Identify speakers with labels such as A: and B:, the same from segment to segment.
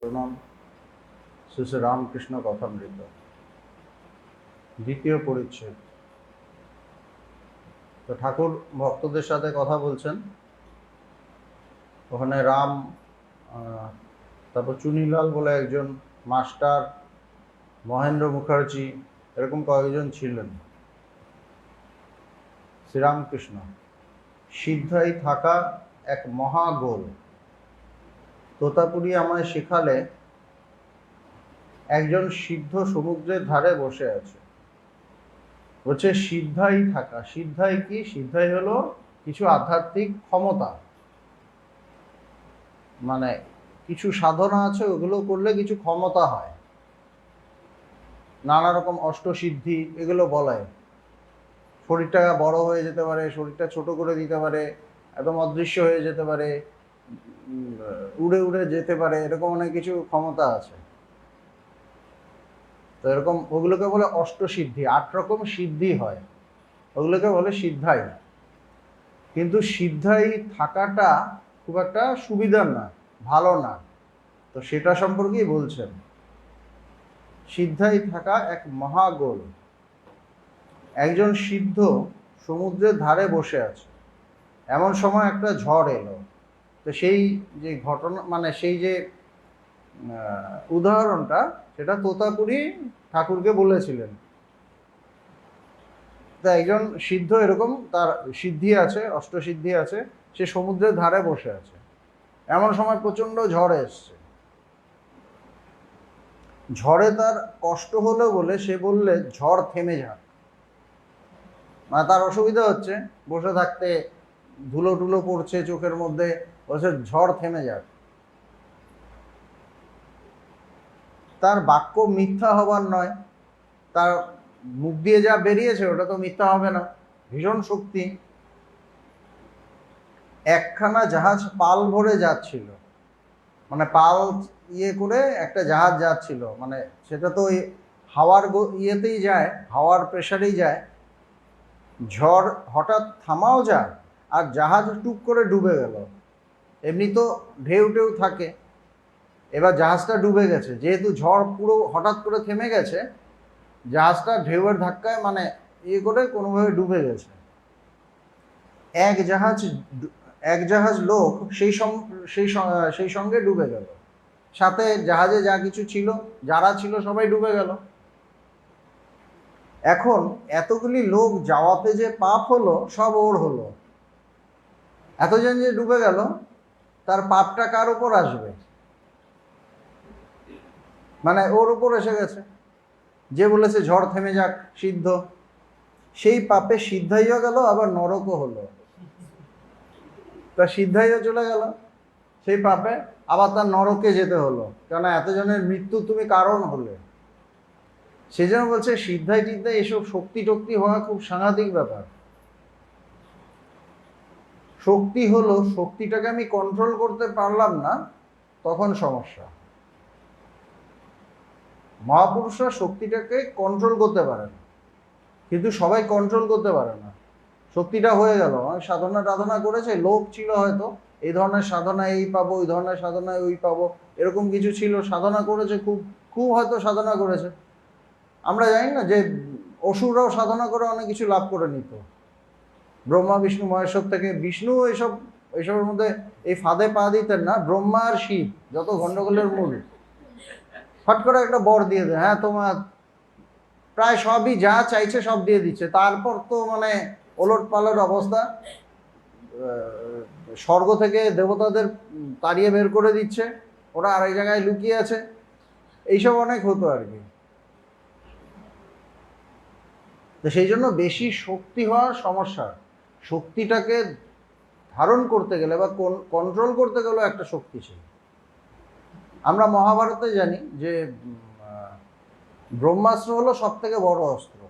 A: প্রণাম। শ্রী শ্রী রামকৃষ্ণ কথামৃত, দ্বিতীয় পরিচ্ছেদ। তো ঠাকুর ভক্তদের সাথে কথা বলছেন, ওখানে রাম, তারপর চুনিলাল বলে একজন মাস্টার, মহেন্দ্র মুখার্জি, এরকম কয়েকজন ছিলেন। শ্রীরামকৃষ্ণ, সিদ্ধাই থাকা এক মহাগোল। তোতাপুরি আমায় শেখালে একজন সিদ্ধ সমুদ্রের ধারে বসে আছে। বলছে সিদ্ধাই থাকা। সিদ্ধাই কি? সিদ্ধাই হলো কিছু আধ্যাত্মিক ক্ষমতা, মানে কিছু সাধনা আছে, ওগুলো করলে কিছু ক্ষমতা হয়, নানা রকম অষ্টসিদ্ধি এগুলো বলে। শরীরটা বড় হয়ে যেতে পারে, শরীরটা ছোট করে দিতে পারে, একদম অদৃশ্য হয়ে যেতে পারে, উড়ে উড়ে যেতে পারে, এরকম অনেক কিছু ক্ষমতা আছে। তো এরকম ওগুলোকে বলে অষ্টসিদ্ধি। 8 রকম সিদ্ধি হয়, ওগুলোকে বলে সিদ্ধাই। কিন্তু সিদ্ধাই থাকাটা খুব একটা সুবিধার না, ভালো না। তো সেটা সম্পর্কেই বলছেন। সিদ্ধাই থাকা এক মহাগোল। একজন সিদ্ধ সমুদ্রের ধারে বসে আছে, এমন সময় একটা ঝড় এলো। তো সেই যে ঘটনা, মানে সেই যে উদাহরণটা, সেটা তোতাপুরি ঠাকুরকে বলেছিলেন। তা একজন সিদ্ধ, এরকম তার সিদ্ধি আছে, অষ্টসিদ্ধি আছে, সে সমুদ্রের ধারে বসে আছে, এমন সময় প্রচণ্ড ঝড় এসছে। ঝড়ে তার কষ্ট হলো বলে সে বললে ঝড় থেমে যাক। মানে তার অসুবিধা হচ্ছে, বসে থাকতে ধুলো টুলো পড়ছে চোখের মধ্যে, বলছে ঝড় থেমে যাক। তার বাক্য মিথ্যা হবার নয়, তার মুখ দিয়ে যা বেরিয়েছে ওটা তো মিথ্যা হবে না, ভীষণ শক্তি। একখানা জাহাজ পাল ভরে যাচ্ছিল, মানে পাল ইয়ে করে একটা জাহাজ যাচ্ছিল, মানে সেটা তো ওই হাওয়ার ইয়েতেই যায়, হাওয়ার প্রেশারেই যায়। ঝড় হঠাৎ থামাও যায়, আর জাহাজ টুক করে ডুবে গেল। এমনি তো ঢেউ টেউ থাকে, এবার জাহাজটা ডুবে গেছে। যেহেতু ঝড় পুরো হঠাৎ করে থেমে গেছে, জাহাজটা ঢেউয়ের ধাক্কায় মানে ইয়ে করে কোনোভাবে ডুবে গেছে। এক জাহাজ লোক সেই সঙ্গে ডুবে গেল, সাথে জাহাজে যা কিছু ছিল, যারা ছিল সবাই ডুবে গেল। এখন এতগুলি লোক যাওয়াতে যে পাপ হলো, সব ওর হলো। এতজন যে ডুবে গেল, তার পাপটা কার উপর আসবে? মানে ওর উপর এসে গেছে। যে বলেছে ঝড় থেমে যাক, সিদ্ধ, সেই পাপে সিদ্ধাইও গেল, আবার নরকও হলো। তা সিদ্ধাইও চলে গেল সেই পাপে, আবার তার নরকে যেতে হলো, কেন এতজনের মৃত্যু তুমি কারণ হলে। সেই জন্য বলছে সিদ্ধাই টিদ্ধাই এসব শক্তি টক্তি হওয়া খুব সাংঘাতিক ব্যাপার। শক্তি হলো, শক্তিটাকে আমি কন্ট্রোল করতে পারলাম না, তখন সমস্যা। মহাপুরুষরা শক্তিটাকে কন্ট্রোল করতে পারে না, কিন্তু সবাই কন্ট্রোল করতে পারে না। শক্তিটা হয়ে গেল, সাধনা টাধনা করেছে, লোভ ছিল হয়তো, এই ধরনের সাধনা এই পাবো, ওই ধরনের সাধনায় ওই পাবো, এরকম কিছু ছিল, সাধনা করেছে, খুব খুব হয়তো সাধনা করেছে। আমরা জানি না যে অসুররাও সাধনা করে অনেক কিছু লাভ করে নিত, ব্রহ্মা বিষ্ণু মহেশ্বর থেকে। বিষ্ণু এইসবের মধ্যে এই ফাঁদে পা দিতেন না। ব্রহ্মা আর শিব যত গন্ডগোলের মূল, ফট করে একটা বর দিয়ে দেয়, হ্যাঁ তোমার প্রায় সবই যা চাইছে সব দিয়ে দিচ্ছে। তারপর তো মানে ওলট পালট অবস্থা, স্বর্গ থেকে দেবতাদের তাড়িয়ে বের করে দিচ্ছে, ওরা আরেক জায়গায় লুকিয়ে আছে, এইসব অনেক হতো আর কি। তো সেই জন্য বেশি শক্তি হওয়ার সমস্যা। শক্তিটাকে ধারণ করতে গেলে বা কন্ট্রোল করতে গেলেও একটা শক্তি ছিল। আমরা মহাভারতে জানি যে ব্রহ্মাস্ত্র হলো সব থেকে বড় অস্ত্র,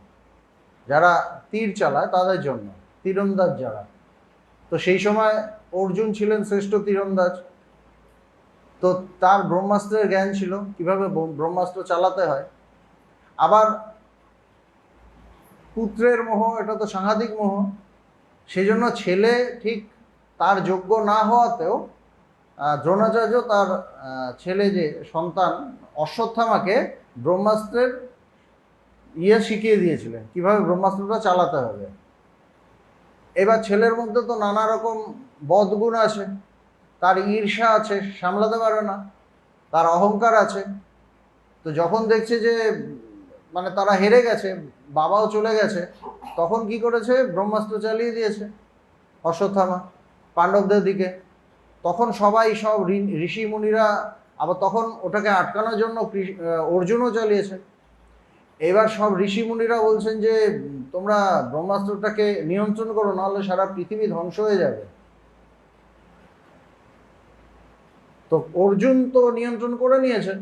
A: যারা তীর চালায় তাদের জন্য, তীরন্দাজ যারা। তো সেই সময় অর্জুন ছিলেন শ্রেষ্ঠ তীরন্দাজ, তো তার ব্রহ্মাস্ত্রের জ্ঞান ছিল, কিভাবে ব্রহ্মাস্ত্র চালাতে হয়। আবার পুত্রের মোহ, এটা তো সাংঘাতিক মোহ। সেই জন্য ছেলে ঠিক তার যোগ্য না হওয়াতেও দ্রোণাচার্য তার ছেলে যে সন্তান অশ্বত্থামাকে ব্রহ্মাস্ত্রের শিখিয়ে দিয়েছিলেন কিভাবে ব্রহ্মাস্ত্রটা চালাতে হবে। এবার ছেলের মধ্যে তো নানা রকম বদগুণ আছে, তার ঈর্ষা আছে, সামলাতে পারে না, তার অহংকার আছে। তো যখন দেখছে যে মানে তারা হেরে গেছে, বাবাও চলে গেছে, তখন কি করেছে, ব্রহ্মাস্ত্র চালিয়ে দিয়েছে অশ্বত্থামা পাণ্ডবদের দিকে। তখন সবাই সব ঋষি মুনিরা, আবার তখন ওটাকে আটকানোর জন্য অর্জুনও চালিয়েছে। এবার সব ঋষি মুনিরা বলছেন যে তোমরা ব্রহ্মাস্ত্রটাকে নিয়ন্ত্রণ করো, নাহলে সারা পৃথিবী ধ্বংস হয়ে যাবে। তো অর্জুন তো নিয়ন্ত্রণ করে নিয়েছেন,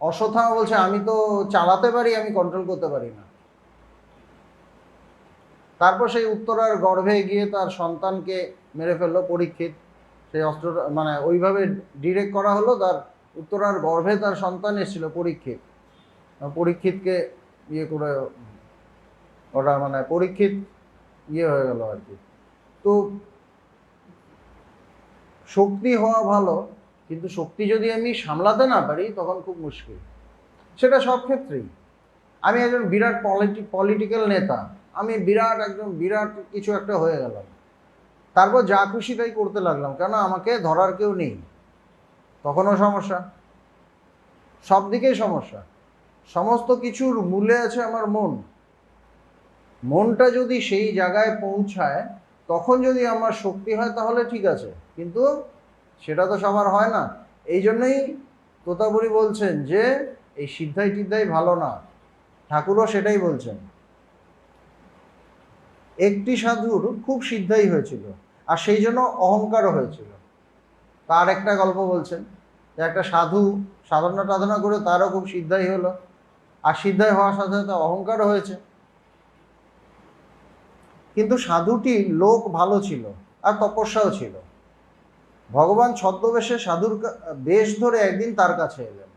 A: অশ্বত্থামা বলছে আমি তো চালাতে পারি, আমি কন্ট্রোল করতে পারি না। তারপর সেই উত্তরার গর্ভে গিয়ে তার সন্তানকে মেরে ফেললো পরীক্ষিত। সেই অস্ত্রটা মানে ওইভাবে ডিরেক্ট করা হলো, তার উত্তরার গর্ভে তার সন্তান এসেছিল পরীক্ষিত। পরীক্ষিতকে ইয়ে করে ওটা মানে পরীক্ষিত হয়ে গেল আর কি। তো শক্তি হওয়া ভালো, কিন্তু শক্তি যদি আমি সামলাতে না পারি তখন খুব মুশকিল। সেটা সব ক্ষেত্রেই। আমি একজন বিরাট পলিটিক্যাল নেতা, আমি বিরাট কিছু একটা হয়ে গেলাম, তারপর যা খুশি তাই করতে লাগলাম, কেন আমাকে ধরার কেউ নেই, তখনও সমস্যা। সব দিকেই সমস্যা। সমস্ত কিছুর মূলে আছে আমার মন। মনটা যদি সেই জায়গায় পৌঁছায়, তখন যদি আমার শক্তি হয় তাহলে ঠিক আছে, কিন্তু সেটা তো সবার হয় না। এই জন্যই তোতাপুরী বলছেন যে এই সিদ্ধাই টিদ্ধাই ভালো না, ঠাকুরও সেটাই বলছেন। একটি সাধুর খুব সিদ্ধাই হয়েছিল, আর সেই জন্য অহংকারও হয়েছিল। তার একটা গল্প বলছেন যে একটা সাধু সাধনা টাধনা করে তারও খুব সিদ্ধাই হলো, আর সিদ্ধাই হওয়ার সাথে সাথে অহংকারও হয়েছে। কিন্তু সাধুটি লোক ভালো ছিল আর তপস্যাও ছিল। ভগবান ছদ্মবেশে সাধুর বেশ ধরে একদিন তার কাছে এলেন।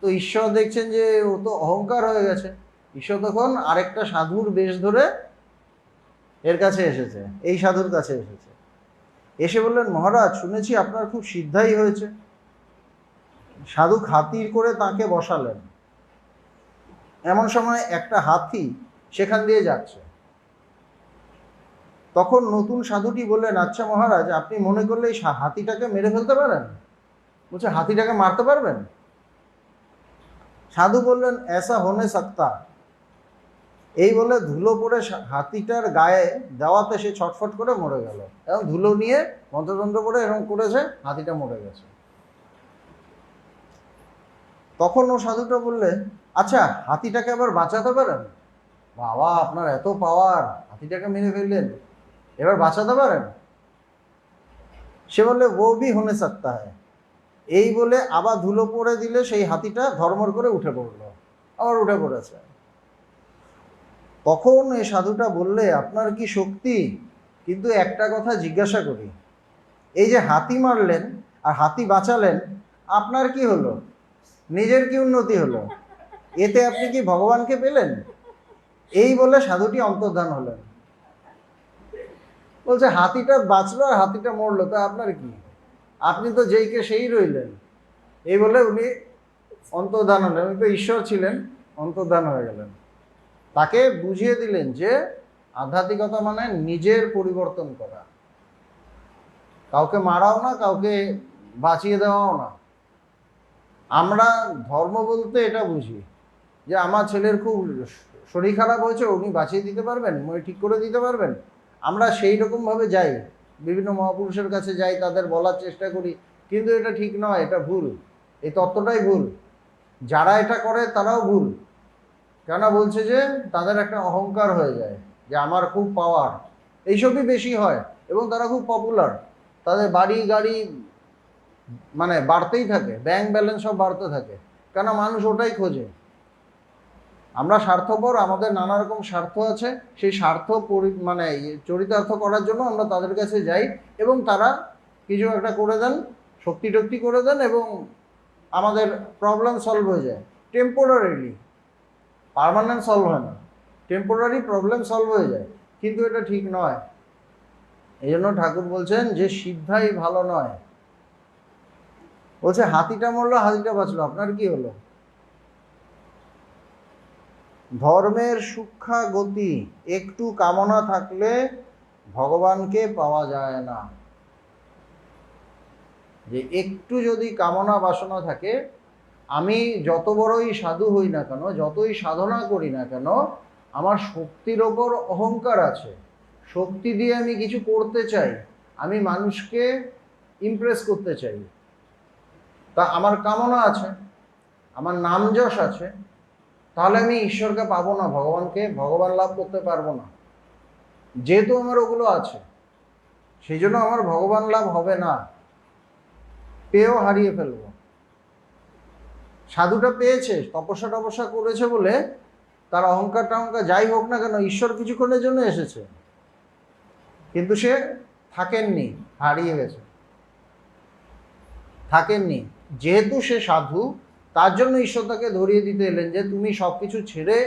A: তো ঈশ্বর দেখছেন যে ও তো অহংকার হয়ে গেছে, ঈশ্বর তখন আরেকটা সাধুর বেশ ধরে এর কাছে এসেছে, এই সাধুর কাছে এসেছে। এসে বললেন, মহারাজ শুনেছি আপনার খুব সিদ্ধাই হয়েছে। সাধু খাতির করে তাকে বসালেন। এমন সময় একটা হাতি সেখান দিয়ে যাচ্ছে। তখন নতুন সাধুটি বললেন, আচ্ছা মহারাজ, আপনি মনে করলে এই হাতিটাকে মেরে ফেলতে পারেন? বলছে, হাতিটাকে মারতে পারবেন? সাধু বললেন, এসা হনে সাকতা। এই বলে ধুলো পড়ে হাতিটার গায়ে দেওয়াতে সে ছটফট করে মরে গেল। এবং ধুলো নিয়ে মন্ত্রতন্ত্র করে এরকম করেছে, হাতিটা মরে গেছে। তখন ও সাধুটা বললে, আচ্ছা হাতিটাকে আবার বাঁচাতে পারেন? বাবা, আপনার এত পাওয়ার, হাতিটাকে মেরে ফেললেন, এবার বাঁচাতে পারেন? সে বললে, ও ভি হনে সাকতা হ্যায়। এই বলে আবার ধুলো পড়ে দিলে সেই হাতিটা ধর্মর করে উঠে পড়লো, আবার উঠে পড়েছে। তখন এই সাধুটা বললে, আপনার কি শক্তি, কিন্তু একটা কথা জিজ্ঞাসা করি, এই যে হাতি মারলেন আর হাতি বাঁচালেন, আপনার কি হলো? নিজের কি উন্নতি হলো? এতে আপনি কি ভগবানকে পেলেন? এই বলে সাধুটি অন্তর্ধান হলেন। বলছে, হাতিটা বাঁচলো আর হাতিটা মরলো, তা আপনার কি? আপনি তো যেইকে সেই রইলেন। এই বলে উনি অন্তর্ধান হলেন। উনি তো ঈশ্বর ছিলেন, অন্তর্ধান হয়ে গেলেন। তাকে বুঝিয়ে দিলেন যে আধ্যাত্মিকতা মানে নিজের পরিবর্তন করা, কাউকে মারাও না, কাউকে বাঁচিয়ে দেওয়াও না। আমরা ধর্ম বলতে এটা বুঝি যে আমার ছেলের খুব শরীর খারাপ হয়েছে, উনি বাঁচিয়ে দিতে পারবেন, মই ঠিক করে দিতে পারবেন। আমরা সেই রকমভাবে যাই, বিভিন্ন মহাপুরুষের কাছে যাই, তাদের বলার চেষ্টা করি, কিন্তু এটা ঠিক নয়, এটা ভুল। এই তত্ত্বটাই ভুল। যারা এটা করে তারাও ভুল। কেন বলছে যে তাদের একটা অহংকার হয়ে যায় যে আমার খুব পাওয়ার, এইসবই বেশি হয়, এবং তারা খুব পপুলার, তাদের বাড়ি গাড়ি মানে বাড়তেই থাকে, ব্যাংক ব্যালেন্স সব বাড়তে থাকে, কেন মানুষ ওটাই খোঁজে। আমরা স্বার্থপর, আমাদের নানা রকম স্বার্থ আছে, সেই স্বার্থ মানে চরিতার্থ করার জন্য আমরা তাদের কাছে যাই, এবং তারা কিছু একটা করে দেন, শক্তি টক্তি করে দেন, এবং আমাদের প্রবলেম সলভ হয়ে যায় টেম্পোরারিলি। পার্মানেন্ট সলভ হয় না, টেম্পোরারি প্রবলেম সলভ হয়ে যায়, কিন্তু এটা ঠিক নয়। এই জন্য ঠাকুর বলছেন যে সিদ্ধাই ভালো নয়, বলছে হাতিটা মরলো, হাতিটা বাঁচলো, আপনার কি হলো? ধর্মের সূক্ষ্ম গতি, একটু কামনা থাকলে ভগবানকে পাওয়া যায় না। যে একটু যদি কামনা বাসনা থাকে, আমি যত বড়ই সাধু হই না কেন, যতই সাধনা করি না কেন, আমার শক্তির ওপর অহংকার আছে, শক্তি দিয়ে আমি কিছু করতে চাই, আমি মানুষকে ইমপ্রেস করতে চাই, তা আমার কামনা আছে, আমার নাম যশ আছে, তাহলে আমি ঈশ্বরকে পাবো না, ভগবান লাভ করতে পারবো না। যেহেতু আমার ওগুলো আছে, সেই জন্য আমার ভগবান লাভ হবে না, পেয়েও হারিয়ে ফেলবো। সাধুটা পেয়েছে, তপস্যা টপস্যা করেছে বলে তার অহংকার টহংকার যাই হোক না কেন, ঈশ্বর কিছুক্ষণের জন্য এসেছে, কিন্তু সে থাকেননি, হারিয়ে গেছে, থাকেননি। যেহেতু সে সাধু, তার জন্য ঈশ্বর তাকে ধরিয়ে দিতে এলেন যে তুমি সব কিছু ছেড়ে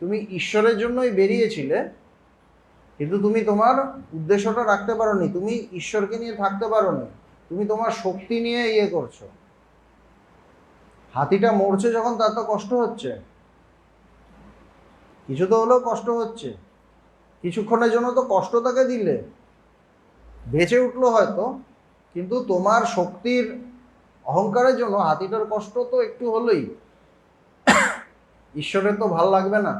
A: তুমি ঈশ্বরের জন্যই বেরিয়েছিলে, কিন্তু তুমি তোমার উদ্দেশ্যটা রাখতে পারোনি, তুমি ঈশ্বরকে নিয়ে থাকতে পারোনি, তুমি তোমার শক্তি নিয়ে ইয়ে করছো। হাতিটা মরছে যখন, তার তো কষ্ট হচ্ছে, কিছু তো হলেও কষ্ট হচ্ছে, কিছুক্ষণের জন্য তো কষ্ট তাকে দিলে, বেঁচে উঠলো হয়তো, কিন্তু তোমার শক্তির অহংকারের জন্য হাতিটার কষ্ট তো একটু হলোই, ঈশ্বরের তো ভাল লাগবে না,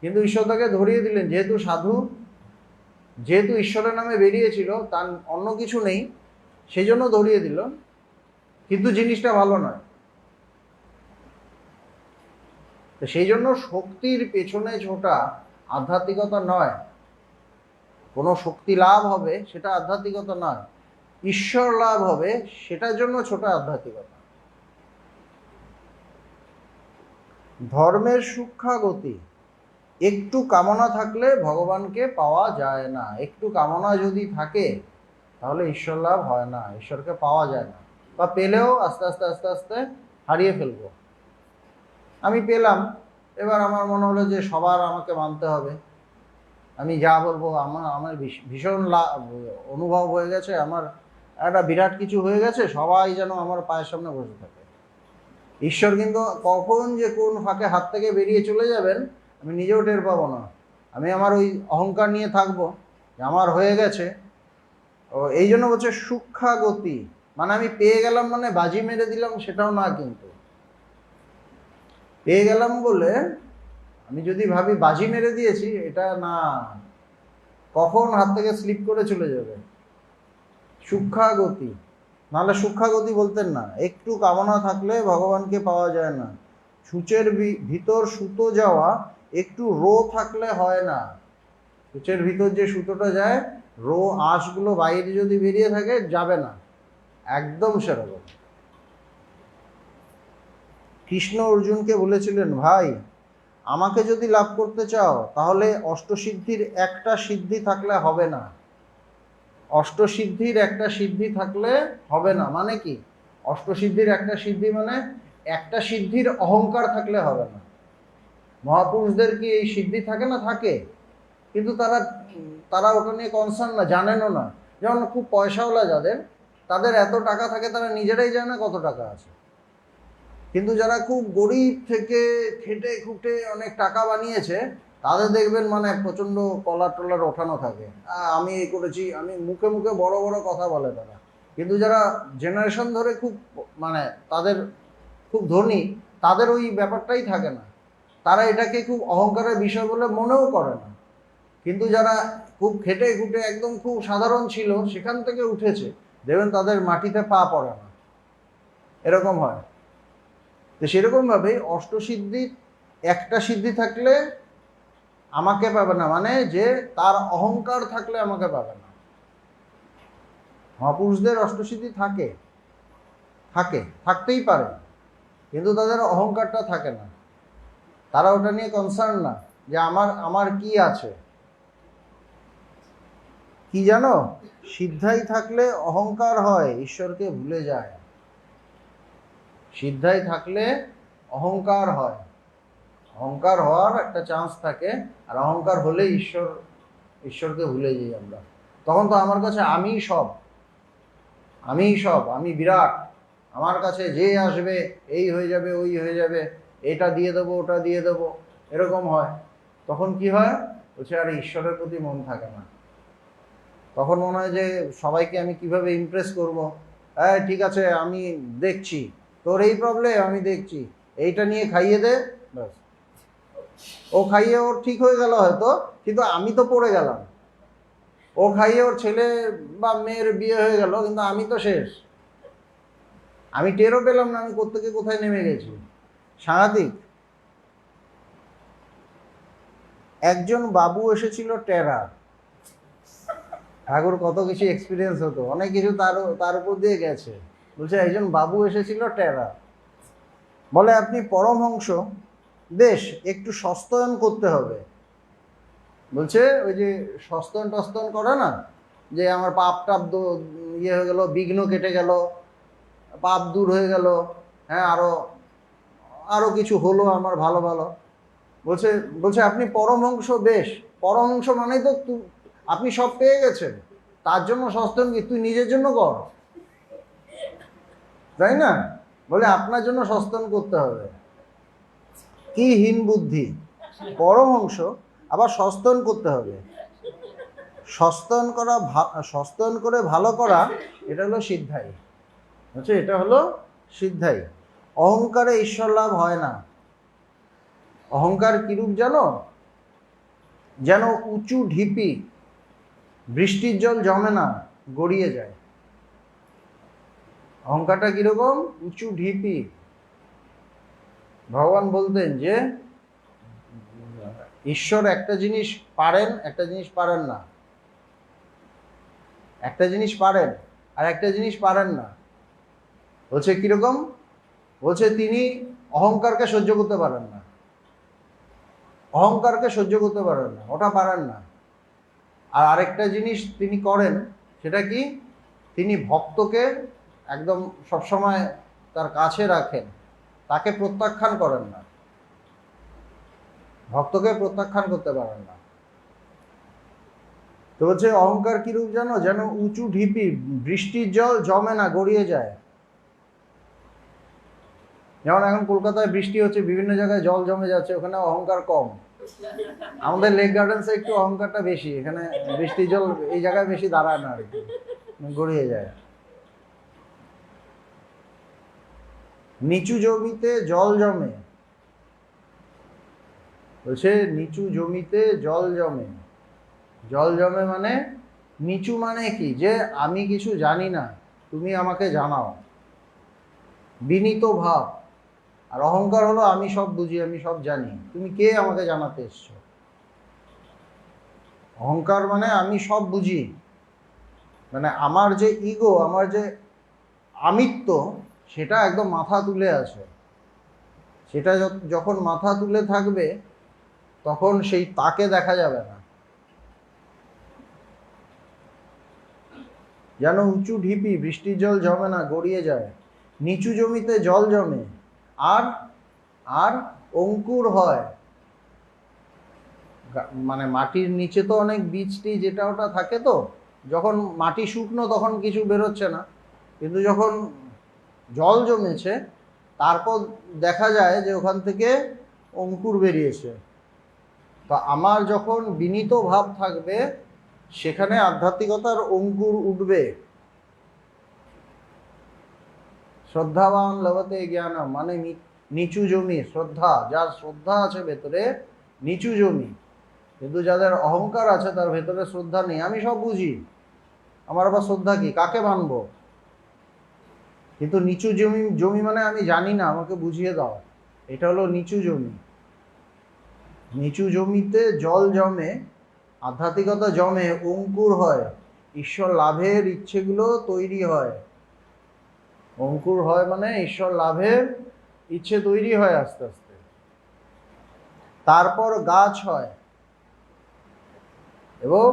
A: কিন্তু ঈশ্বর তাকে ধরিয়ে দিলেন, যেহেতু সাধু, যেহেতু ঈশ্বরের নামে বেরিয়েছিল, তার অন্য কিছু নেই, সেই জন্য ধরিয়ে দিল, কিন্তু জিনিসটা ভালো নয়। তো সেই জন্য শক্তির পেছনে ছোটা আধ্যাত্মিকতা নয়, কোনো শক্তি লাভ হবে সেটা আধ্যাত্মিকতা নয়, ঈশ্বর লাভ হবে সেটার জন্য ছোট আধ্যাত্মিকতা। ধর্মের সূক্ষ্ম গতি, একটু কামনা থাকলে ভগবানকে পাওয়া যায় না, একটু কামনা যদি থাকে তাহলে ঈশ্বর লাভ হয় না, ঈশ্বরকে পাওয়া যায় না, বা পেলেও আস্তে আস্তে আস্তে আস্তে হারিয়ে ফেলবো। আমি পেলাম, এবার আমার মনে হলো যে সবার আমাকে মানতে হবে, আমি যা বলবো, আমার ভীষণ অনুভব হয়ে গেছে, আমার একটা বিরাট কিছু হয়ে গেছে, সবাই যেন আমার পায়ের সামনে বসে থাকে। ঈশ্বর কিন্তু কখন যে কোন ফাঁকে হাত থেকে বেরিয়ে চলে যাবেন আমি নিজেও টের পাবো না, আমি আমার ওই অহংকার নিয়ে থাকবো যে আমার হয়ে গেছে। ও এই জন্য বলছে সূক্ষ্ম গতি, মানে আমি পেয়ে গেলাম মানে বাজি মেরে দিলাম সেটাও না, কিন্তু পেয়ে গেলাম বলে আমি যদি ভাবি বাজি মেরে দিয়েছি, এটা না, কখন হাত থেকে স্লিপ করে চলে যাবে। সূক্ষ্ম গতি, নাহলে সূক্ষ্ম গতি বলতেন না, একটু কামনা থাকলে ভগবানকে পাওয়া যায় না। সূচের ভিতর সুতো যাওয়া একটু রো থাকলে হয় না, সূচের ভিতর যে সুতোটা যায়, রো আঁশগুলো বাইরে যদি বেরিয়ে থাকে যাবে না, একদম সেরকম। কৃষ্ণ অর্জুনকে বলেছিলেন, ভাই আমাকে যদি লাভ করতে চাও তাহলে অষ্টসিদ্ধির একটা সিদ্ধি থাকলে হবে না, অষ্টসিদ্ধির একটা সিদ্ধি থাকলে হবে না। মানে কি অষ্টসিদ্ধির একটা সিদ্ধি? মানে একটা সিদ্ধির অহংকার থাকলে হবে না। মহাপুরুষদের কি এই সিদ্ধি থাকে না? থাকে, কিন্তু তারা তারা ওটা নিয়ে কনসার্ন না, জানেনও না। যেমন খুব পয়সাওয়ালা যাদের, তাদের এত টাকা থাকে তারা নিজেরাই জানে না কত টাকা আছে, কিন্তু যারা খুব গরিব থেকে খেটে খুঁটে অনেক টাকা বানিয়েছে, তাদের দেখবেন মানে প্রচণ্ড কলার টলার ওঠানো থাকে, আমি এই করেছি, আমি মুখে মুখে বড় বড় কথা বলে তারা। কিন্তু যারা জেনারেশন ধরে খুব মানে তাদের খুব ধনী, তাদের ওই ব্যাপারটাই থাকে না, তারা এটাকে খুব অহংকারের বিষয় বলে মনেও করে না। কিন্তু যারা খুব খেটে খুঁটে একদম খুব সাধারণ ছিল, সেখান থেকে উঠেছে, দেখবেন তাদের মাটিতে পা পড়ে না, এরকম হয়। তো সেরকমভাবে অষ্টসিদ্ধির একটা সিদ্ধি থাকলে আমাকে পাবে না, মানে যে তার অহংকার থাকলে আমাকে পাবে না। মহাপুরুষদের অষ্টসিদ্ধি থাকে, থাকে, থাকতেই পারে, কিন্তু তাদের অহংকারটা থাকে না, তারা ওটা নিয়ে কনসার্ন না যে আমার কি আছে। কি জানো, সিদ্ধাই থাকলে অহংকার হয়, ঈশ্বরকে ভুলে যায়। সিদ্ধাই থাকলে অহংকার হয়, অহংকার হওয়ার একটা চান্স থাকে, আর অহংকার হলে ঈশ্বরকে ভুলে যাই আমরা। তখন তো আমার কাছে আমি সব, আমি বিরাট, আমার কাছে যে আসবে এই হয়ে যাবে, ওই হয়ে যাবে, এটা দিয়ে দেবো, ওটা দিয়ে দেবো, এরকম হয়। তখন কি হয়? বলছে আর ঈশ্বরের প্রতি মন থাকে না। তখন মনে হয় যে সবাইকে আমি কিভাবে ইমপ্রেস করব। হ্যাঁ ঠিক আছে, আমি দেখছি, তোর এই প্রবলেম আমি দেখছি, এইটা নিয়ে খাইয়ে দে, ব্যাস। ও খাইয়ে ওর ঠিক হয়ে গেল হয়তো, কিন্তু আমি তো পড়ে গেলাম। ও খাইয়ে ওর ছেলে বা মেয়ের বিয়ে হয়ে গেল, কিন্তু আমি তো শেষ। আমি টেরও পেলাম না আমি কোত্থেকে কোথায় নেমে গেছি। সাংঘাতিক। একজন বাবু এসেছিল টেরা। ঠাকুর কত কিছু এক্সপিরিয়েন্স হতো, অনেক কিছু তার উপর দিয়ে গেছে। বলছে একজন বাবু এসেছিল টেরা, বলে আপনি পরমহংস, বেশ একটু সস্তয়ন করতে হবে। বলছে ওই যে সস্তয়ন টস্তয়ন করে না, যে আমার পাপ টাপ ইয়ে হয়ে গেল, বিঘ্ন কেটে গেল, পাপ দূর হয়ে গেল, হ্যাঁ আরো আরো কিছু হলো আমার ভালো ভালো। বলছে বলছে আপনি পরমহংস, বেশ পরমহংস মানেই তো আপনি সব পেয়ে গেছেন, তার জন্য সস্তয়ন কি, তুই নিজের জন্য কর, তাই না? বলে আপনার জন্য সস্তয়ন করতে হবে। কি হীন বুদ্ধি! পরমহংস আবার সস্তয়ন করতে হবে। সস্তয়ন করে ভালো করা, এটা হলো সিদ্ধাই। বুঝছো, এটা হলো সিদ্ধাই। অহংকারে ঈশ্বর লাভ হয় না। অহংকার কিরূপ জানো? যেন উঁচু ঢিপি, বৃষ্টির জল জমে না, গড়িয়ে যায়। অহংকারটা কিরকম? উঁচু ঢিপি। ভগবান বলতেন যে ঈশ্বর একটা জিনিস পারেন, একটা জিনিস পারেন না। একটা জিনিস পারেন আর একটা জিনিস পারেন না। বলছে কিরকম? বলছে তিনি অহংকারকে সহ্য করতে পারেন না। অহংকারকে সহ্য করতে পারেন না, ওটা পারেন না। আর আরেকটা জিনিস তিনি করেন, সেটা কি? তিনি ভক্তকে একদম সবসময় তার কাছে রাখেন, তাকে প্রত্যাখ্যান করেন না। ভক্তকে প্রত্যাখ্যান করতে পারেন না। তো হচ্ছে অহংকার কিরূপ জানো? যেন উঁচু ঢিপি, বৃষ্টির জল জমে না, গড়িয়ে যায়। যেমন এখন কলকাতায় বৃষ্টি হচ্ছে, বিভিন্ন জায়গায় জল জমে যাচ্ছে, ওখানে অহংকার কম। আমাদের লেক গার্ডেন্সে একটু অহংকারটা বেশি, এখানে বৃষ্টির জল এই জায়গায় বেশি দাঁড়ায় না আর কি, গড়িয়ে যায়। নিচু জমিতে জল জমে। বলছে নিচু জমিতে জল জমে। জল জমে মানে, নিচু মানে কি? যে আমি কিছু জানি না, তুমি আমাকে জানাও, বিনীত ভাব। আর অহংকার হলো আমি সব বুঝি, আমি সব জানি, তুমি কে আমাকে জানাতে এসছো? অহংকার মানে আমি সব বুঝি, মানে আমার যে ইগো, আমার যে আমিত্ব, সেটা একদম মাথা তুলে আছে। সেটা যখন মাথা তুলে থাকবে, তখন সেই তাকে দেখা যাবে না। যেন উঁচু ঢিপি, বৃষ্টির জল জমে না, গড়িয়ে যায়। নিচু জমিতে জল জমে আর আর অঙ্কুর হয়। মানে মাটির নিচে তো অনেক বীজটি যেটা ওটা থাকে, তো যখন মাটি শুকনো তখন কিছু বেরোচ্ছে না, কিন্তু যখন জল জমেছে তারপর দেখা যায় যে ওখান থেকে অঙ্কুর বেরিয়েছে। তো আমার যখন বিনীত ভাব থাকবে, সেখানে আধ্যাত্মিকতার অঙ্কুর উঠবে। শ্রদ্ধাবান লভতে জ্ঞান, মানে নিচু জমি, শ্রদ্ধা, যার শ্রদ্ধা আছে ভেতরে, নিচু জমি। কিন্তু যাদের অহংকার আছে, তার ভেতরে শ্রদ্ধা নেই, আমি সব বুঝি, আমার আবার শ্রদ্ধা কি, কাকে মানবো? কিন্তু নিচু জমি, জমি মানে আমি জানি না, আমাকে বুঝিয়ে দাও, এটা হলো নিচু জমি। নিচু জমিতে জল জমে, আধ্যাত্মিকতা জমে, অঙ্কুর হয়, ঈশ্বর লাভের ইচ্ছেগুলো তৈরি হয়। অঙ্কুর হয় মানে ঈশ্বর লাভের ইচ্ছে তৈরি হয় আস্তে আস্তে। তারপর গাছ হয়, এবং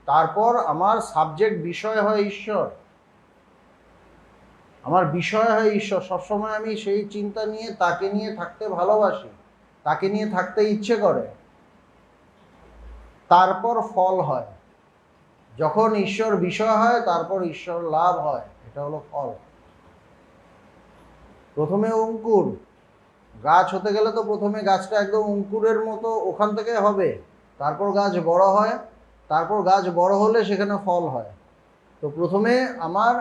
A: তারপর আমার সাবজেক্ট, বিষয় হয় ঈশ্বর। আমার বিষয় হয় ঈশ্বর, সবসময় আমি সেই চিন্তা নিয়ে, তাকে নিয়ে থাকতে ভালোবাসি, তাকে নিয়ে থাকতে ইচ্ছে করে। তারপর ফল হয়, যখন ঈশ্বর বিষয় হয়, তারপর ঈশ্বর লাভ হয়, এটা হলো ফল। প্রথমে অঙ্কুর, গাছ হতে গেলে তো প্রথমে গাছটা একদম অঙ্কুরের মতো ওখান থেকে হবে, তারপর গাছ বড় হয়, তারপর গাছ বড় হলে সেখানে ফল হয়। তো প্রথমে আমার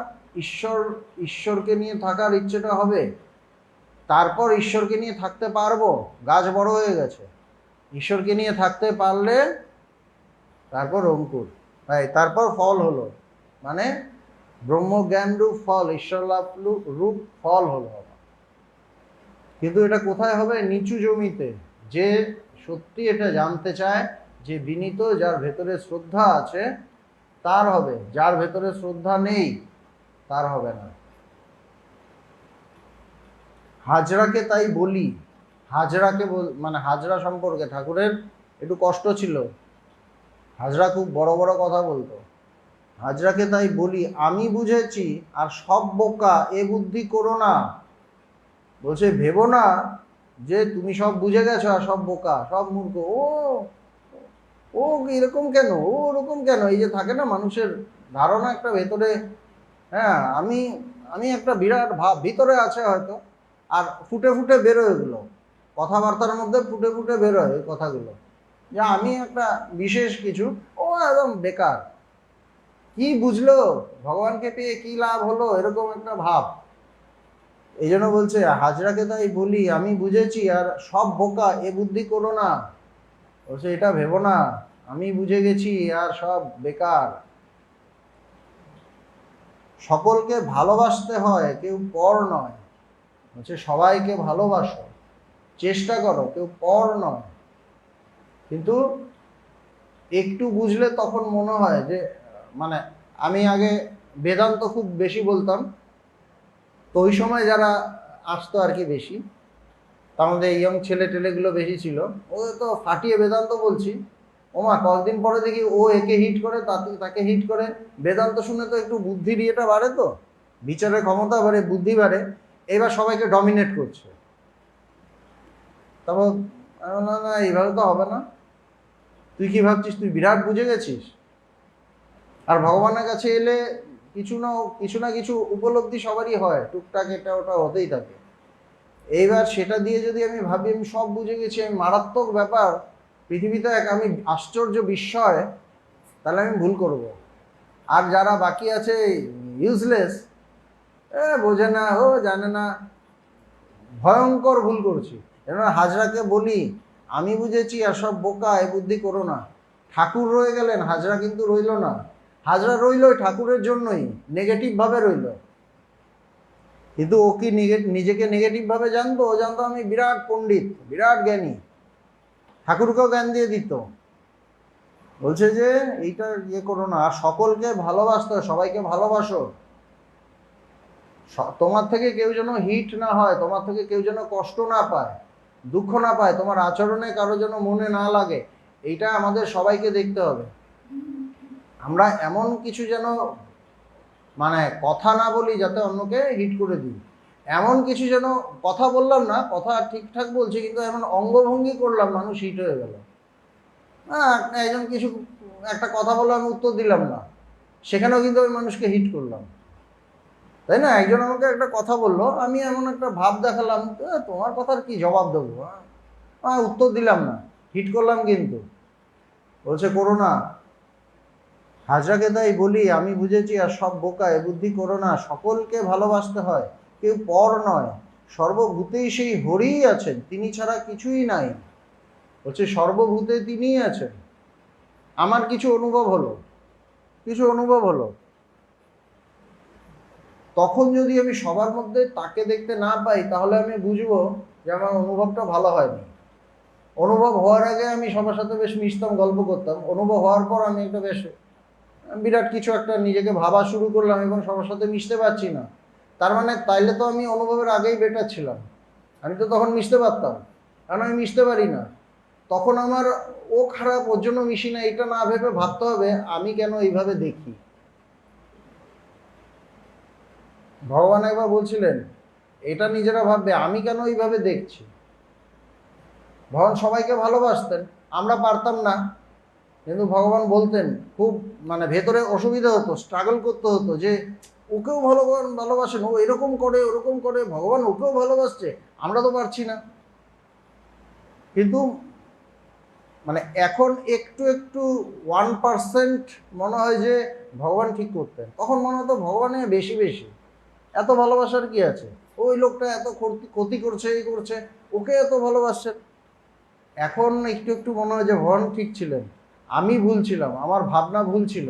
A: ঈশ্বরকে নিয়ে থাকার ইচ্ছেটা হবে, তারপর ঈশ্বরকে নিয়ে থাকতে পারবো। গাছ বড় হয়ে গেছে, ঈশ্বরকে নিয়ে থাকতে পারলে তারপর অঙ্কুর, তারপর ফল হলো, মানে ব্রহ্মজ্ঞান রূপ ফল, ঈশ্বর লাভ রূপ ফল হলো। কিন্তু এটা কোথায় হবে? নিচু জমিতে। যে সত্যি এটা জানতে চায়, যে বিনীত, যার ভেতরে শ্রদ্ধা আছে তার হবে, যার ভেতরে শ্রদ্ধা নেই তার হবে না। হাজরাকে তাই বলি, হাজরাকে মানে হাজরা সম্পর্কে ঠাকুরের একটু কষ্ট ছিল, হাজরা খুব বড় বড় কথা বলতো। হাজরাকে তাই বলি আমি বুঝেছি আর সব বোকা, এ বুদ্ধি করো না। বলছে ভেবো না যে তুমি সব বুঝে গেছো আর সব বোকা, সব মূর্খ, ও ও এরকম কেন, ও ওরকম কেন, এই যে থাকে না মানুষের ধারণা একটা ভেতরে, হ্যাঁ আমি আমি একটা বিরাট ভাব ভিতরে আছে হয়তো, আর ফুটে ফুটে বেরোয় এগুলো, কথাবার্তার মধ্যে ফুটে ফুটে বেরোয় ওই কথাগুলো, যে আমি একটা বিশেষ কিছু, ও একদম বেকার, কি বুঝলো, ভগবানকে পেয়ে কি লাভ হলো, এরকম একটা ভাব। এই জন্য বলছে হাজরাকে তাই বলি আমি বুঝেছি আর সব বোকা, এ বুদ্ধি করো না। বলছে এটা ভেবো না আমি বুঝে গেছি আর সব বেকার। সকলকে ভালোবাসতে হয়, কেউ পর নয়। বলছে সবাইকে ভালোবাসো, চেষ্টা করো, কেউ পর নয়। কিন্তু একটু বুঝলে তখন মনে হয় যে, মানে আমি আগে বেদান্ত খুব বেশি বলতাম, তো ওই সময় যারা আসতো আর কি বেশি, তার মধ্যে ইয়ং ছেলে টেলেগুলো বেশি ছিল, ও তো ফাটিয়ে বেদান্ত বলছি, ওমা কয়েকদিন পরে দেখি ও একে হিট করে, তাকে হিট করে। বেদান্ত শুনে তো একটু বুদ্ধির ইয়েটা বাড়ে, তো বিচারের ক্ষমতা বাড়ে, বুদ্ধি বাড়ে, এবার সবাইকে ডমিনেট করছে। তারপর না না এইভাবে তো হবে না, তুই কি ভাবছিস তুই বিরাট বুঝে গেছিস? আর ভগবানের কাছে এলে কিছু না কিছু উপলব্ধি সবারই হয়, টুকটাক এটা ওটা হতেই থাকে। এইবার সেটা দিয়ে যদি আমি ভাবি আমি সব বুঝে গেছি, আমি মারাত্মক ব্যাপার, পৃথিবীতে আমি আশ্চর্য বিস্ময়, তাহলে আমি ভুল করব। আর যারা বাকি আছে ইউজলেস, বোঝে না, ও জানে না, ভয়ঙ্কর ভুল করছি। এবার হাজরাকে বলি আমি বুঝেছি আর সব বোকা, এ বুদ্ধি করো না। ঠাকুর রয়ে গেলেন, হাজরা কিন্তু রইল না। হাজরা রইল ঠাকুরের জন্যই, নেগেটিভভাবে রইল। কিন্তু ও কি নিজেকে নেগেটিভভাবে জানতো? ও জানতো আমি বিরাট পণ্ডিত, বিরাট জ্ঞানী, ঠাকুরকেও জ্ঞান দিয়ে দিত। বলছে যে এইটা ইয়ে করো না, আর সকলকে ভালোবাসতে হয়, সবাইকে ভালোবাসো, তোমার থেকে কেউ যেন হিট না হয়, তোমার থেকে কেউ যেন কষ্ট না পায়, দুঃখ না পায়, তোমার আচরণে কারো যেন মনে না লাগে, এইটা আমাদের সবাইকে দেখতে হবে। আমরা এমন কিছু যেন মানে কথা না বলি যাতে অন্যকে হিট করে দিই, এমন কিছু যেন কথা বললাম না, কথা ঠিকঠাক বলছি কিন্তু এমন অঙ্গভঙ্গি করলাম মানুষ হিট হয়ে গেল। হ্যাঁ একজন কিছু একটা কথা বললো, আমি উত্তর দিলাম না, সেখানেও কিন্তু আমি মানুষকে হিট করলাম, তাই না? একজন আমাকে একটা কথা বললো, আমি এমন একটা ভাব দেখালাম, তোমার কথার কি জবাব দেবো, উত্তর দিলাম না, হিট করলাম কিন্তু। বলছে করো না। হাজরাকে তাই বলি আমি বুঝেছি আর সব বোকা, এ বুদ্ধি করো না। সকলকে ভালোবাসতে হয়, কেউ পর নয়, সর্বভূতেই সেই হরিই আছেন, তিনি ছাড়া কিছুই নাই। বলছে সর্বভূতে তিনিই আছেন। আমার কিছু অনুভব হলো, তখন যদি আমি সবার মধ্যে তাকে দেখতে না পাই, তাহলে আমি বুঝবো যে আমার অনুভবটা ভালো হয়নি। অনুভব হওয়ার আগে আমি সবার সাথে বেশ মিশতাম, গল্প করতাম, অনুভব হওয়ার পর আমি একটা বেশ বিরাট কিছু একটা নিজেকে ভাবা শুরু করলাম এবং সবার সাথে মিশতে পারছি না। তার মানে তাইলে তো আমি অনুভবের আগেই বেটার ছিলাম, আমি তো তখন মিশতে পারতাম, কারণ আমি মিশতে পারি না। তখন আমার ও খারাপ, ওর জন্য মিশি না, এটা না ভেবে ভাবতে হবে আমি কেন এইভাবে দেখি। ভগবান একবার বলছিলেন এটা নিজেরা ভাববে আমি কেন এইভাবে দেখছি। ভগবান সবাইকে ভালোবাসতেন, আমরা পারতাম না, কিন্তু ভগবান বলতেন, খুব মানে ভেতরে অসুবিধা হতো, স্ট্রাগল করতে হতো, যে ওকেও ভালোবাসেন, ও এরকম করে ওরকম করে, ভগবান ওকেও ভালোবাসছে, আমরা তো পারছি না। কিন্তু মানে এখন একটু একটু 1% মনে হয় যে ভগবান ঠিক করতেন, তখন মনে হতো ভগবানের বেশি বেশি, এত ভালোবাসার কি আছে, ওই লোকটা এত ক্ষতি করছে, এই করছে, ওকে এত ভালোবাসছেন। এখন একটু একটু মনে হয় যে ভগবান ঠিক ছিলেন, আমি ভুল ছিলাম, আমার ভাবনা ভুল ছিল,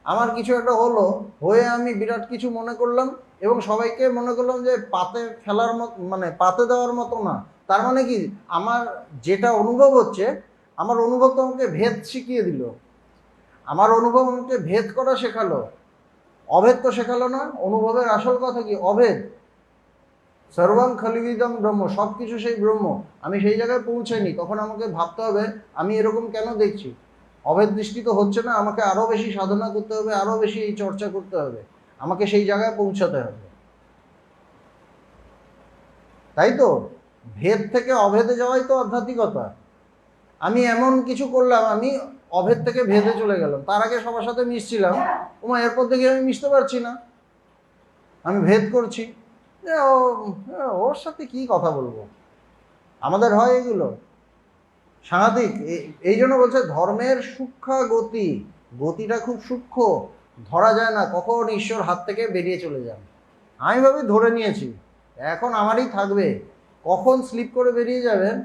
A: আমার কিছু একটা হলো, হয়ে আমি বিরাট কিছু মনে করলাম এবং সবাইকে মনে করলাম যে পাতে ফেলার মতো, মানে পাতে দেওয়ার মতো না। তার মানে কি, আমার যেটা অনুভব হচ্ছে, আমার অনুভব তো আমাকে ভেদ শিখিয়ে দিল, আমার অনুভব আমাকে ভেদ করা শেখালো, অভেদ তো শেখালো না। অনুভবের আসল কথা কি? অভেদ। সর্বং খলিবিদম ব্রহ্ম, সব কিছু সেই ব্রহ্ম। আমি সেই জায়গায় পৌঁছাইনি, তখন আমাকে ভাবতে হবে আমি এরকম কেন দেখছি। অভেদ দৃষ্টি তো হচ্ছে না, আমাকে আরও বেশি সাধনা করতে হবে, আরও বেশি এই চর্চা করতে হবে, আমাকে সেই জায়গায় পৌঁছাতে হবে, তাই তো? ভেদ থেকে অভেদে যাওয়াই তো আধ্যাত্মিকতা। আমি এমন কিছু করলাম, আমি অভেদ থেকে ভেদে চলে গেলাম, তার আগে সবার সাথে মিশছিলাম, ওমা এরপর থেকে আমি মিশতে পারছি না, আমি ভেদ করছি, ওর সাথে কি কথা বলবো। আমাদের হয় এগুলো সাংঘাতিক। এই জন্য বলছে ধর্মের সূক্ষ্ম গতি, গতিটা খুব সূক্ষ্ম, ধরা যায় না, কখন ঈশ্বর হাত থেকে বেরিয়ে চলে যান। আমি ভাবি ধরে নিয়েছি, এখন আমারই থাকবে, কখন স্লিপ করে বেরিয়ে যাবেন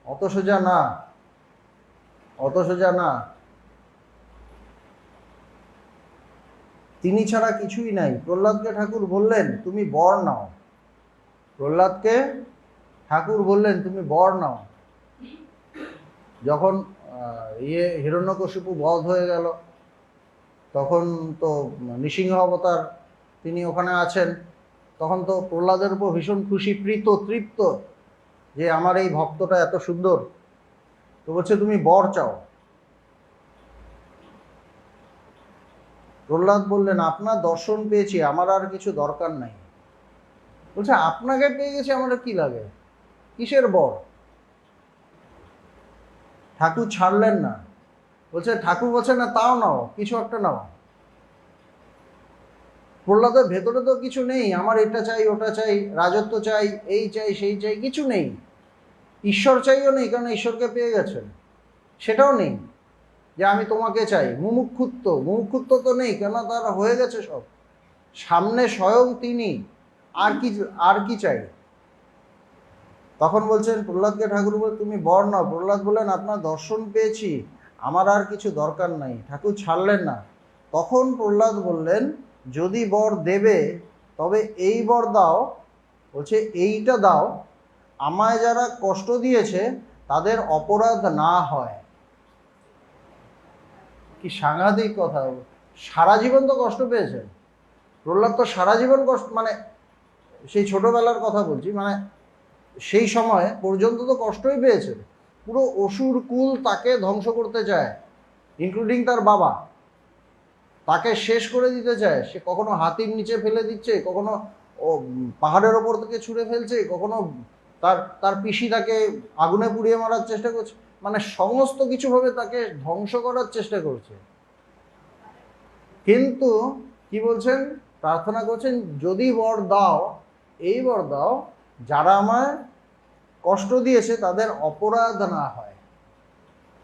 A: অত সোজা না, অত সোজা না। তিনি ছাড়া কিছুই নাই। প্রহ্লাদকে ঠাকুর বললেন তুমি বর নাও, প্রহ্লাদকে ঠাকুর বললেন তুমি বর নাও। যখন হিরণ্যকশিপু বধ হয়ে গেল, তখন তো নৃসিংহ অবতার তিনি ওখানে আছেন, তখন তো প্রহ্লাদের উপর ভীষণ খুশি, তৃপ্ত যে আমার এই ভক্তটা এত সুন্দর, তো বলছে তুমি বর চাও। প্রহ্লাদ বললেন আপনার দর্শন পেয়েছি, আমার আর কিছু দরকার নাই। বলছে আপনাকে পেয়ে গেছি, আমার কি লাগে, কিসের বর? ঠাকুর ছাড়লেন না, বলছে ঠাকুর বলছে না তাও নাও, কিছু একটা নাও। প্রহ্লাদের ভেতরে তো কিছু নেই, আমার এটা চাই ওটা চাই, রাজত্ব চাই, এই চাই সেই চাই, কিছু নেই। ঈশ্বর চাইও নেই, কারণ ঈশ্বরকে পেয়ে গেছেন, সেটাও নেই যে আমি তোমাকে চাই। মুমুক্ষুত্ব তো নেই, কেন তার হয়ে গেছে সব, সামনে স্বয়ং তিনি, আর কি চাই। তখন বলছেন প্রহ্লাদকে ঠাকুর বলে তুমি বর নাও। প্রহ্লাদ বললেন আপনার দর্শন পেয়েছি, আমার আর কিছু দরকার নাই। ঠাকুর ছাড়লেন না। তখন প্রহ্লাদ বললেন যদি বর দেবে তবে এই বর দাও, বলছে এইটা দাও, আমায় যারা কষ্ট দিয়েছে তাদের অপরাধ না হয়। কি সাংঘাতিক কথা! সারা জীবন তো কষ্ট পেয়েছেন প্রহ্লাদ, তো সারা জীবন কষ্ট, মানে সেই ছোটবেলার কথা বলছি, মানে সেই সময় পর্যন্ত তো কষ্টই পেয়েছেন। পুরো অসুর কুল তাকে ধ্বংস করতে চায়, ইনক্লুডিং তার বাবা, তাকে শেষ করে দিতে চায়। সে কখনো হাতির নিচে ফেলে দিচ্ছে, কখনো ও পাহাড়ের ওপর থেকে ছুঁড়ে ফেলছে, কখনো তার তার পিসি তাকে আগুনে পুড়িয়ে মারার চেষ্টা করছে, মানে সমস্ত কিছুভাবে তাকে ধ্বংস করার চেষ্টা করছে। কিন্তু কি বলছেন, প্রার্থনা করছেন যদি বর দাও, এই বর দাও যারা আমায় কষ্ট দিয়েছে তাদের অপরাধ না হয়।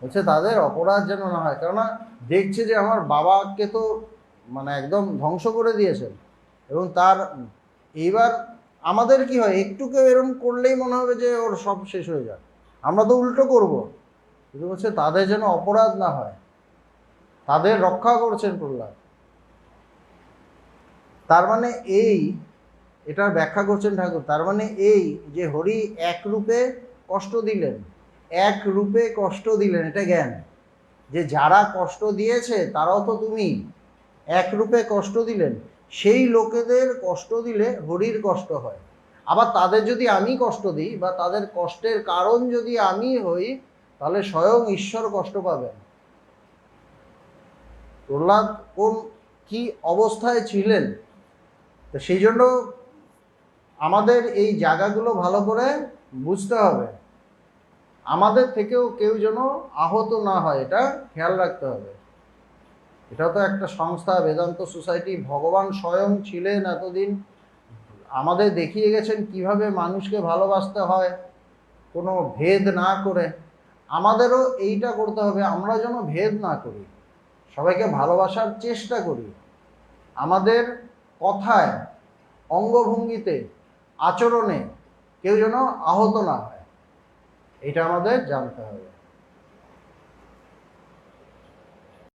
A: বলছে তাদের অপরাধ যেন না হয়, কেননা দেখছে যে আমার বাবাকে তো মানে একদম ধ্বংস করে দিয়েছেন, এবং তার এইবার আমাদের কি হয়, একটু কেউ এরকম করলেই মনে হবে যে ওর সব শেষ হয়ে যাক, আমরা তো উল্টো করব। কিন্তু বলছে তাদের যেন অপরাধ না হয়, তাদের রক্ষা করছেন প্রহ্লাদ। তার মানে এই, এটার ব্যাখ্যা করছেন ঠাকুর, তার মানে এই যে হরি এক রূপে কষ্ট দিলেন, এক রূপে কষ্ট দিলেন, এটা জ্ঞান, যে যারা কষ্ট দিয়েছে তারাও তো তুমি, এক রূপে কষ্ট দিলেন। সেই লোকেদের কষ্ট দিলে হরির কষ্ট হয়, আবার তাদের যদি আমি কষ্ট দিই বা তাদের কষ্টের কারণ যদি আমি হই, তাহলে স্বয়ং ঈশ্বর কষ্ট পাবেন। প্রহ্লাদ কোন কি অবস্থায় ছিলেন, তো সেই জন্য আমাদের এই জায়গাগুলো ভালো করে বুঝতে হবে, আমাদের থেকেও কেউ যেন আহত না হয়, এটা খেয়াল রাখতে হবে। এটা তো একটা সংস্থা, বেদান্ত সোসাইটি। ভগবান স্বয়ং ছিলেন এতদিন, আমাদের দেখিয়ে গেছেন কিভাবে মানুষকে ভালোবাসতে হয় কোনো ভেদ না করে। আমাদেরও এইটা করতে হবে, আমরা যেন ভেদ না করি, সবাইকে ভালোবাসার চেষ্টা করি। আমাদের কথায়, অঙ্গভঙ্গিতে, আচরণে কেউ যেন আহত না হয়, এটা আমাদের জানতে হবে।